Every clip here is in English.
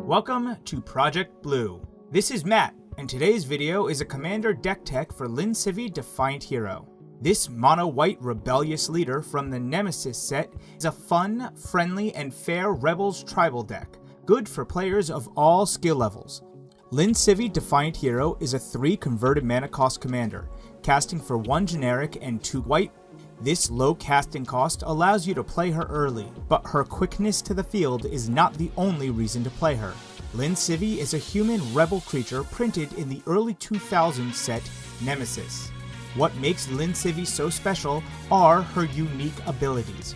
Welcome to Project Blue. This is Matt, and today's video is a Commander Dech Tech for Lin Sivvi Defiant Hero. This mono-white rebellious leader from the Nemesis set is a fun, friendly, and fair Rebels tribal deck, good for players of all skill levels. Lin Sivvi Defiant Hero is a 3 converted mana cost commander, casting for 1 generic and 2 white. This low casting cost allows you to play her early, but her quickness to the field is not the only reason to play her. Lin Sivvi is a human rebel creature printed in the early 2000s set Nemesis. What makes Lin Sivvi so special are her unique abilities.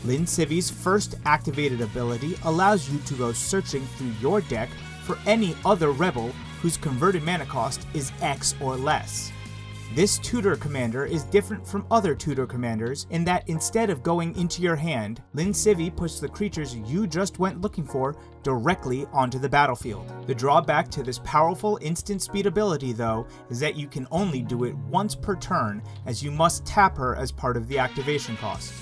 Lin Sivvi's first activated ability allows you to go searching through your deck for any other rebel whose converted mana cost is X or less. This tutor commander is different from other tutor commanders in that instead of going into your hand, Lin Sivvi puts the creatures you just went looking for directly onto the battlefield. The drawback to this powerful instant speed ability, though, is that you can only do it once per turn, as you must tap her as part of the activation cost.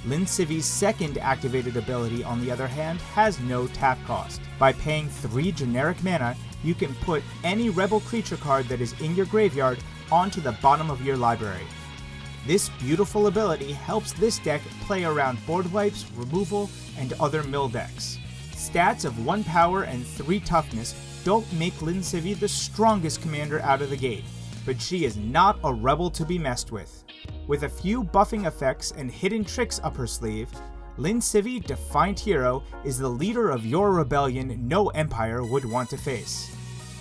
Lin Sivvi's second activated ability, on the other hand, has no tap cost. By paying 3 generic mana, you can put any rebel creature card that is in your graveyard onto the bottom of your library. This beautiful ability helps this deck play around board wipes, removal, and other mill decks. Stats of 1 power and 3 toughness don't make Lin Sivvi the strongest commander out of the gate, but she is not a rebel to be messed with. With a few buffing effects and hidden tricks up her sleeve, Lin Sivvi Defiant Hero is the leader of your rebellion no empire would want to face.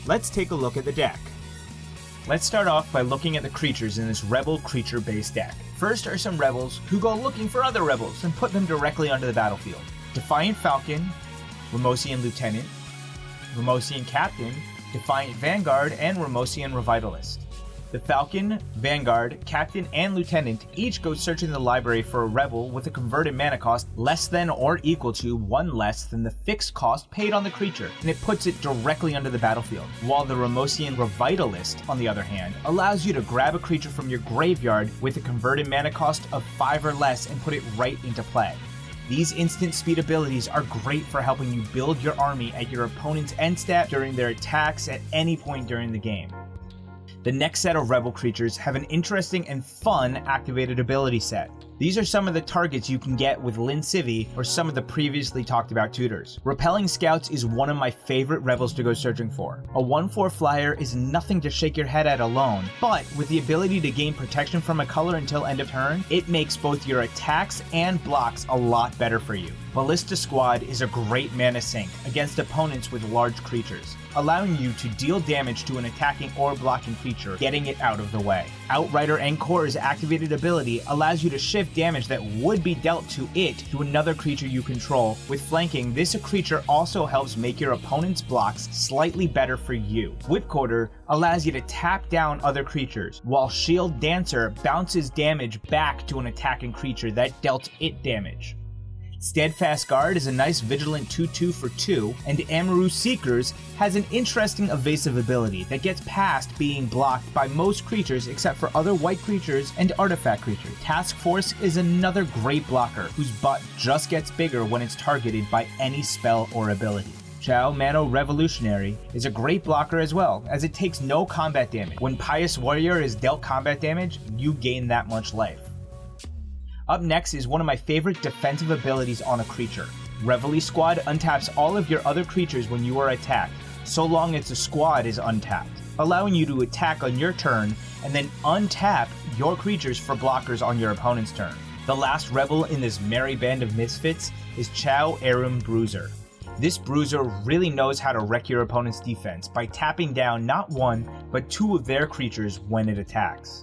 Let's take a look at the deck. Let's start off by looking at the creatures in this rebel creature-based deck. First are some rebels who go looking for other rebels and put them directly onto the battlefield. Defiant Falcon, Remosian Lieutenant, Remosian Captain, Defiant Vanguard, and Remosian Revitalist. The Falcon, Vanguard, Captain, and Lieutenant each go searching the library for a rebel with a converted mana cost less than or equal to 1 less than the fixed cost paid on the creature, and it puts it directly onto the battlefield. While the Remosian Revitalist, on the other hand, allows you to grab a creature from your graveyard with a converted mana cost of 5 or less and put it right into play. These instant speed abilities are great for helping you build your army at your opponent's end step during their attacks at any point during the game. The next set of rebel creatures have an interesting and fun activated ability set. These are some of the targets you can get with Lin Sivvi or some of the previously talked about tutors. Repelling Scouts is one of my favorite rebels to go searching for. A 1/4 flyer is nothing to shake your head at alone, but with the ability to gain protection from a color until end of turn, it makes both your attacks and blocks a lot better for you. Ballista Squad is a great mana sink against opponents with large creatures, allowing you to deal damage to an attacking or blocking creature, getting it out of the way. Outrider Encore's activated ability allows you to shift damage that would be dealt to it to another creature you control. With flanking, this creature also helps make your opponent's blocks slightly better for you. Whipcorder allows you to tap down other creatures, while Shield Dancer bounces damage back to an attacking creature that dealt it damage. Steadfast Guard is a nice vigilant 2/2 for 2, and Amaru Seekers has an interesting evasive ability that gets past being blocked by most creatures except for other white creatures and artifact creatures. Task Force is another great blocker whose butt just gets bigger when it's targeted by any spell or ability. Chao Mano Revolutionary is a great blocker as well, as it takes no combat damage. When Pious Warrior is dealt combat damage, you gain that much life. Up next is one of my favorite defensive abilities on a creature. Reveille Squad untaps all of your other creatures when you are attacked, so long as the squad is untapped, allowing you to attack on your turn and then untap your creatures for blockers on your opponent's turn. The last rebel in this merry band of misfits is Chao Arum Bruiser. This bruiser really knows how to wreck your opponent's defense by tapping down not 1, but 2 of their creatures when it attacks.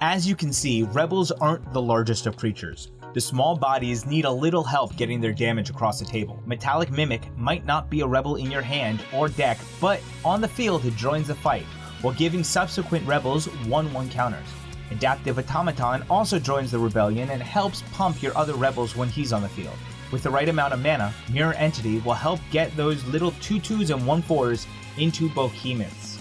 As you can see, rebels aren't the largest of creatures. The small bodies need a little help getting their damage across the table. Metallic Mimic might not be a rebel in your hand or deck, but on the field it joins the fight, while giving subsequent rebels 1/1 counters. Adaptive Automaton also joins the rebellion and helps pump your other rebels when he's on the field. With the right amount of mana, Mirror Entity will help get those little 2/2s and 1/4s into behemoths.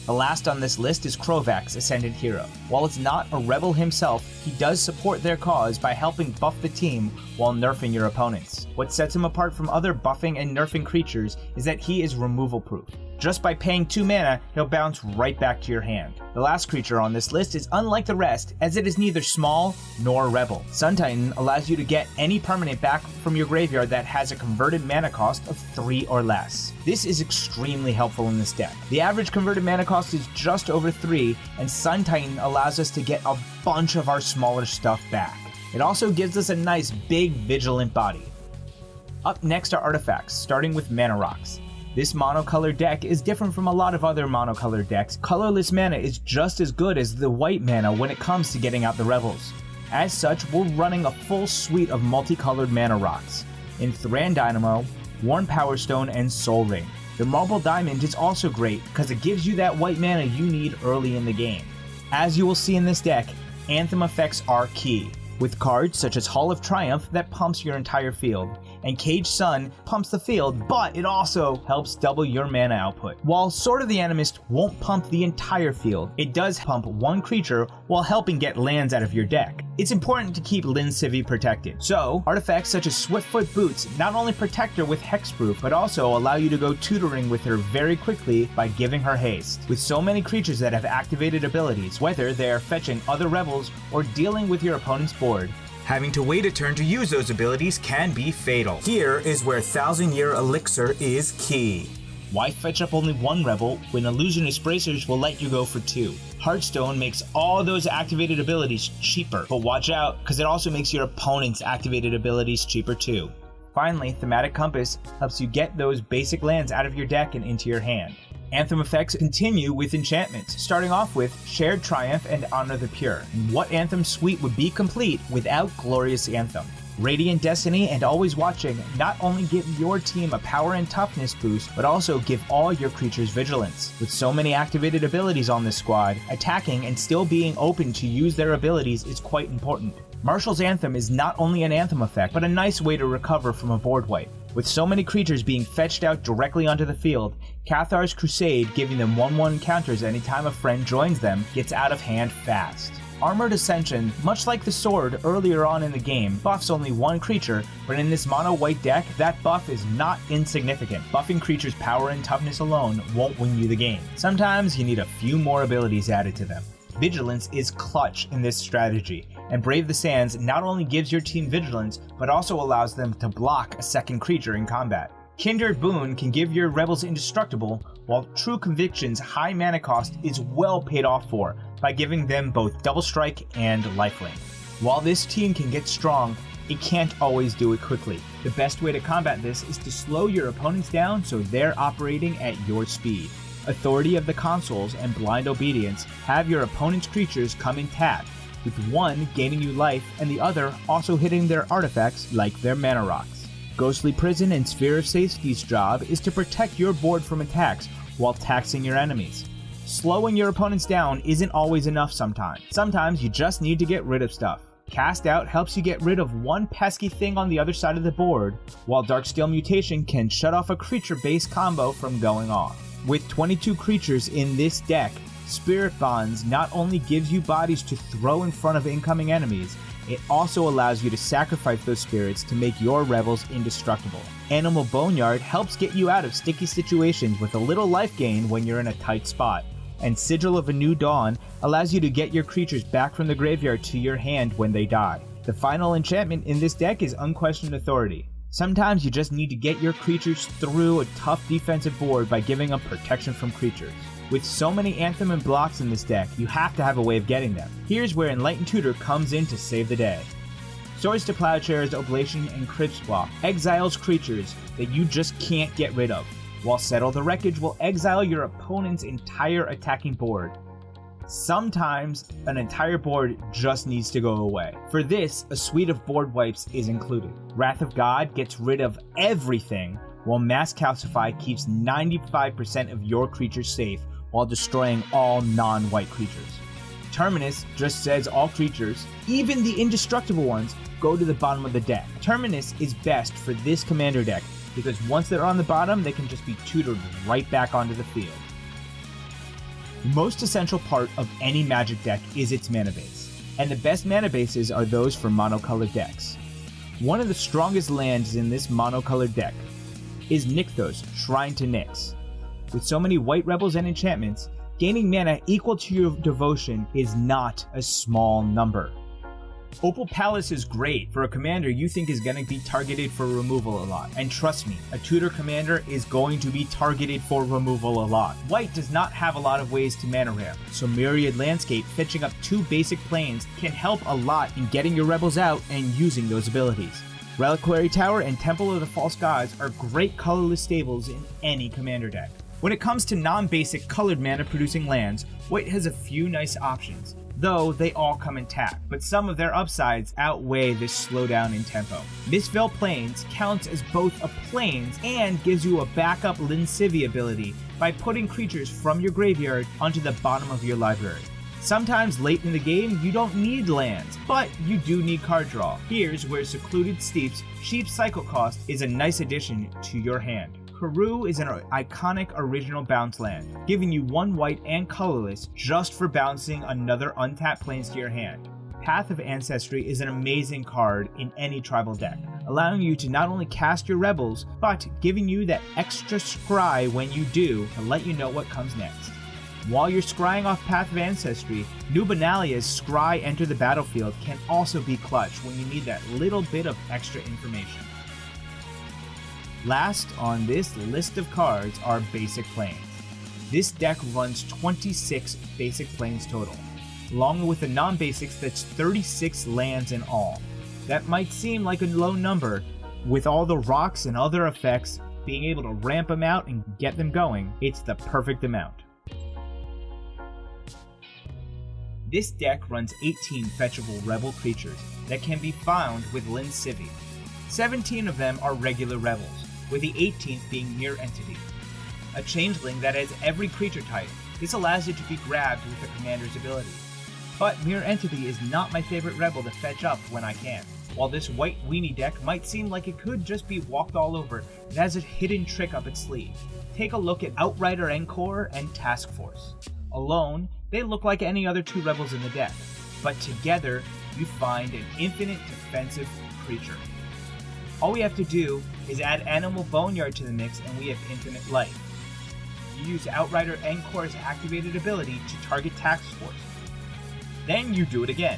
The last on this list is Krovak's Ascendant Hero. While it's not a rebel himself, he does support their cause by helping buff the team while nerfing your opponents. What sets him apart from other buffing and nerfing creatures is that he is removal proof. Just by paying 2 mana, he'll bounce right back to your hand. The last creature on this list is unlike the rest, as it is neither small nor rebel. Sun Titan allows you to get any permanent back from your graveyard that has a converted mana cost of 3 or less. This is extremely helpful in this deck. The average converted mana cost is just over 3, and Sun Titan allows us to get a bunch of our smaller stuff back. It also gives us a nice big vigilant body. Up next are artifacts, starting with Mana Rocks. This monocolored deck is different from a lot of other monocolored decks. Colorless mana is just as good as the white mana when it comes to getting out the rebels. As such, we're running a full suite of multicolored Mana Rocks in Thran Dynamo, Worn Power Stone, and Soul Ring. The Marble Diamond is also great because it gives you that white mana you need early in the game. As you will see in this deck, Anthem effects are key, with cards such as Hall of Triumph that pumps your entire field, and Caged Sun pumps the field, but it also helps double your mana output. While Sword of the Animist won't pump the entire field, it does pump one creature while helping get lands out of your deck. It's important to keep Lin Sivvi protected, so artifacts such as Swiftfoot Boots not only protect her with hexproof, but also allow you to go tutoring with her very quickly by giving her haste. With so many creatures that have activated abilities, whether they are fetching other rebels or dealing with your opponent's board, having to wait a turn to use those abilities can be fatal. Here is where 1000-Year Elixir is key. Why fetch up only one rebel when Illusionist Bracers will let you go for 2? Hearthstone makes all those activated abilities cheaper, but watch out because it also makes your opponent's activated abilities cheaper too. Finally, Thematic Compass helps you get those basic lands out of your deck and into your hand. Anthem effects continue with enchantments, starting off with Shared Triumph and Honor the Pure. And what Anthem suite would be complete without Glorious Anthem? Radiant Destiny and Always Watching not only give your team a power and toughness boost, but also give all your creatures vigilance. With so many activated abilities on this squad, attacking and still being open to use their abilities is quite important. Marshal's Anthem is not only an Anthem effect, but a nice way to recover from a board wipe. With so many creatures being fetched out directly onto the field, Cathar's Crusade giving them 1/1 counters anytime a friend joins them gets out of hand fast. Armored Ascension, much like the sword earlier on in the game, buffs only one creature, but in this mono-white deck, that buff is not insignificant. Buffing creatures' power and toughness alone won't win you the game. Sometimes you need a few more abilities added to them. Vigilance is clutch in this strategy, and Brave the Sands not only gives your team vigilance, but also allows them to block a second creature in combat. Kindred Boon can give your rebels indestructible, while True Conviction's high mana cost is well paid off for by giving them both Double Strike and Lifelink. While this team can get strong, it can't always do it quickly. The best way to combat this is to slow your opponents down so they're operating at your speed. Authority of the Consuls and Blind Obedience have your opponent's creatures come in tapped, with one gaining you life and the other also hitting their artifacts like their Mana Rocks. Ghostly Prison and Sphere of Safety's job is to protect your board from attacks while taxing your enemies. Slowing your opponents down isn't always enough sometimes. Sometimes you just need to get rid of stuff. Cast Out helps you get rid of one pesky thing on the other side of the board, while Darksteel Mutation can shut off a creature-based combo from going off. With 22 creatures in this deck, Spirit Bonds not only gives you bodies to throw in front of incoming enemies, it also allows you to sacrifice those spirits to make your rebels indestructible. Animal Boneyard helps get you out of sticky situations with a little life gain when you're in a tight spot. And Sigil of a New Dawn allows you to get your creatures back from the graveyard to your hand when they die. The final enchantment in this deck is Unquestioned Authority. Sometimes you just need to get your creatures through a tough defensive board by giving them protection from creatures. With so many Anthem and blocks in this deck, you have to have a way of getting them. Here's where Enlightened Tutor comes in to save the day. Swords to Plowshares, Oblation, and Crypt Swap exiles creatures that you just can't get rid of, while Settle the Wreckage will exile your opponent's entire attacking board. Sometimes, an entire board just needs to go away. For this, a suite of board wipes is included. Wrath of God gets rid of everything, while Mass Calcify keeps 95% of your creatures safe while destroying all non-white creatures. Terminus just says all creatures, even the indestructible ones, go to the bottom of the deck. Terminus is best for this commander deck because once they're on the bottom, they can just be tutored right back onto the field. The most essential part of any Magic deck is its mana base, and the best mana bases are those for monocolored decks. One of the strongest lands in this monocolored deck is Nykthos, Shrine to Nyx. With so many white rebels and enchantments, gaining mana equal to your devotion is not a small number. Opal Palace is great for a commander you think is going to be targeted for removal a lot. And trust me, a tutor commander is going to be targeted for removal a lot. White does not have a lot of ways to mana ramp, so Myriad Landscape fetching up 2 basic planes can help a lot in getting your rebels out and using those abilities. Reliquary Tower and Temple of the False Gods are great colorless stables in any commander deck. When it comes to non-basic colored mana producing lands, White has a few nice options, though they all come in tap, but some of their upsides outweigh this slowdown in tempo. Mistveil Plains counts as both a plains and gives you a backup Lin Sivvi ability by putting creatures from your graveyard onto the bottom of your library. Sometimes late in the game, you don't need lands, but you do need card draw. Here's where Secluded Steep's cheap cycle cost is a nice addition to your hand. Karoo is an iconic original bounce land, giving you 1 white and colorless just for bouncing another untapped plains to your hand. Path of Ancestry is an amazing card in any tribal deck, allowing you to not only cast your rebels, but giving you that extra scry when you do to let you know what comes next. While you're scrying off Path of Ancestry, Nubinalia's Scry Enter the Battlefield can also be clutch when you need that little bit of extra information. Last on this list of cards are Basic Plains. This deck runs 26 Basic Plains total, along with the non-basics that's 36 lands in all. That might seem like a low number, with all the rocks and other effects, being able to ramp them out and get them going, it's the perfect amount. This deck runs 18 fetchable rebel creatures that can be found with Lin Sivvi. 17 of them are regular rebels, with the 18th being Mirror Entity, a changeling that has every creature type. This allows it to be grabbed with the commander's ability. But Mirror Entity is not my favorite rebel to fetch up when I can. While this white weenie deck might seem like it could just be walked all over, it has a hidden trick up its sleeve. Take a look at Outrider Encore and Task Force. Alone, they look like any other 2 rebels in the deck, but together, you find an infinite defensive creature. All we have to do is add Animal Boneyard to the mix and we have infinite life. You use Outrider Encore's activated ability to target Task Force. Then you do it again.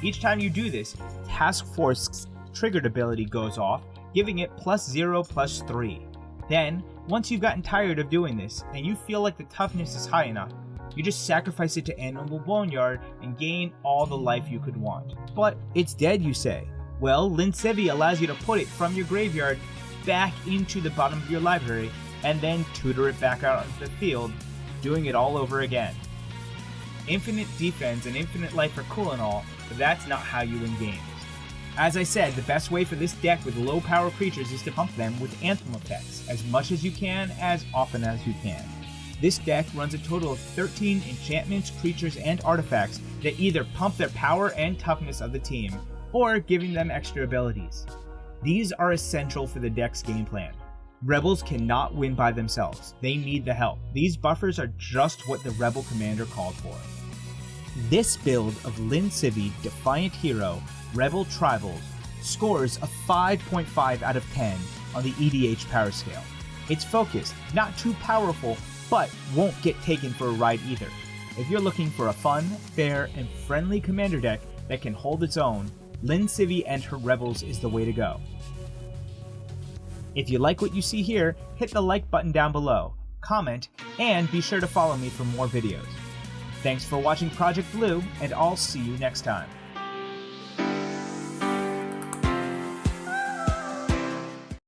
Each time you do this, Task Force's triggered ability goes off, giving it +0/+3. Then, once you've gotten tired of doing this, and you feel like the toughness is high enough, you just sacrifice it to Animal Boneyard and gain all the life you could want. But it's dead, you say. Well, Lin Sivvi allows you to put it from your graveyard back into the bottom of your library, and then tutor it back out onto the field, doing it all over again. Infinite defense and infinite life are cool and all, but that's not how you win games. As I said, the best way for this deck with low power creatures is to pump them with Anthem effects, as much as you can, as often as you can. This deck runs a total of 13 enchantments, creatures, and artifacts that either pump their power and toughness of the team, or giving them extra abilities. These are essential for the deck's game plan. Rebels cannot win by themselves, they need the help. These buffers are just what the Rebel Commander called for. This build of Lin Sivvi Defiant Hero Rebel Tribals scores a 5.5 out of 10 on the EDH power scale. It's focused, not too powerful, but won't get taken for a ride either. If you're looking for a fun, fair, and friendly commander deck that can hold its own, Lin Sivvi and her Rebels is the way to go. If you like what you see here, hit the like button down below, comment, and be sure to follow me for more videos. Thanks for watching Project Blue, and I'll see you next time.